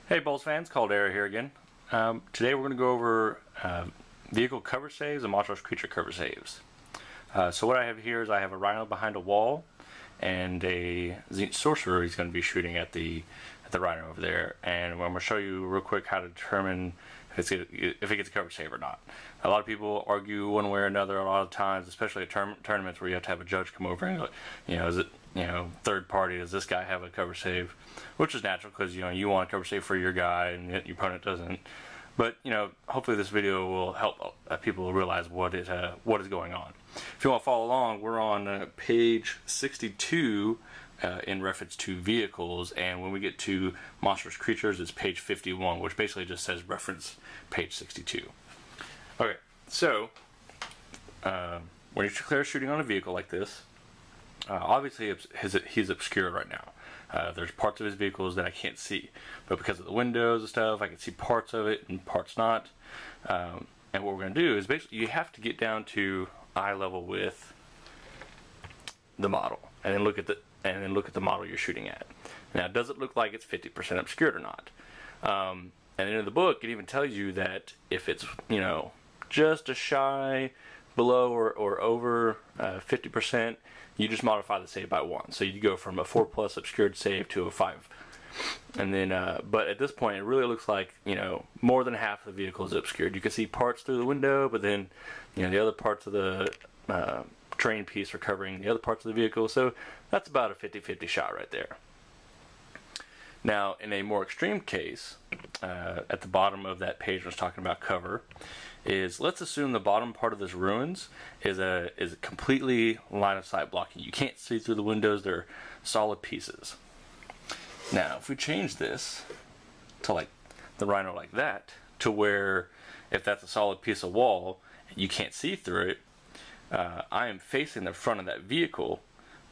Hey BoLS fans, Caldera here again. Today we're going to go over vehicle cover saves and monstrous creature cover saves. So what I have here is I have a rhino behind a wall and a Tzeentch sorcerer he's going to be shooting at the rhino over there, and I'm going to show you real quick how to determine if it gets a cover save or not. A lot of people argue one way or another a lot of times, especially at tournaments where you have to have a judge come over and go, is it, third party, does this guy have a cover save? Which is natural because, you want a cover save for your guy and yet your opponent doesn't. But, hopefully this video will help people realize what is going on. If you want to follow along, we're on page 62 in reference to vehicles, and when we get to monstrous creatures, it's page 51, which basically just says reference page 62. Okay, so when you're shooting on a vehicle like this, obviously he's obscured right now. There's parts of his vehicles that I can't see, but because of the windows and stuff, I can see parts of it and parts not. And what we're going to do is basically you have to get down to eye level with the model, and then look at the model you're shooting at. Now, does it look like it's 50% obscured or not? And in the book, it even tells you that if it's just a shy below or over 50%, you just modify the save by 1. So you go from a 4+ obscured save to a 5. And then, but at this point, it really looks like, more than half of the vehicle is obscured. You can see parts through the window, but then, the other parts of the terrain piece are covering the other parts of the vehicle. So that's about a 50-50 shot right there. Now, in a more extreme case, at the bottom of that page when it's talking about cover, is let's assume the bottom part of this ruins is completely line of sight blocking. You can't see through the windows, they're solid pieces. Now, if we change this to like the rhino like that, to where if that's a solid piece of wall, you can't see through it, I am facing the front of that vehicle,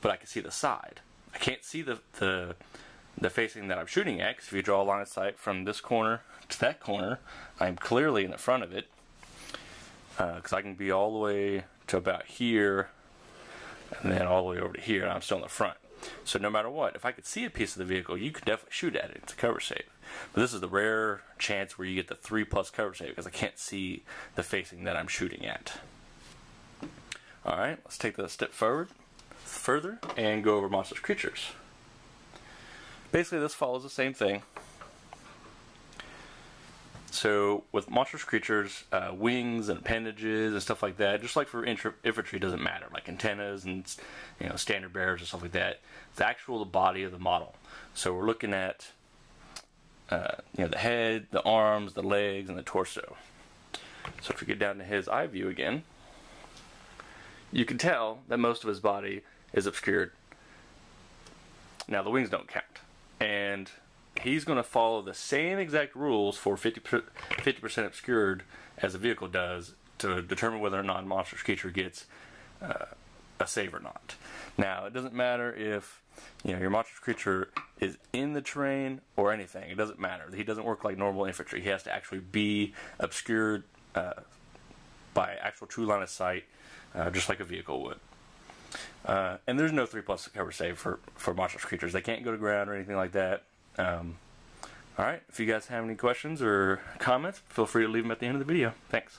but I can see the side. I can't see the facing that I'm shooting at, because if you draw a line of sight from this corner to that corner, I'm clearly in the front of it, because I can be all the way to about here, and then all the way over to here, and I'm still in the front. So no matter what, if I could see a piece of the vehicle, you could definitely shoot at it. It's a cover save. But this is the rare chance where you get the 3+ cover save, because I can't see the facing that I'm shooting at. Alright, let's take that a step further and go over monstrous creatures. Basically, this follows the same thing. So with monstrous creatures, wings and appendages and stuff like that, just like for infantry, doesn't matter. Like antennas and standard bearers and stuff like that. It's the body of the model. So we're looking at the head, the arms, the legs, and the torso. So if we get down to his eye view again, you can tell that most of his body is obscured. Now the wings don't count, and he's going to follow the same exact rules for 50% obscured as the vehicle does to determine whether or not a monstrous creature gets a save or not. Now, it doesn't matter if your monstrous creature is in the terrain or anything. It doesn't matter. He doesn't work like normal infantry. He has to actually be obscured by actual true line of sight, just like a vehicle would. And there's no 3+ cover save for monstrous creatures. They can't go to ground or anything like that. Alright, if you guys have any questions or comments, feel free to leave them at the end of the video. Thanks.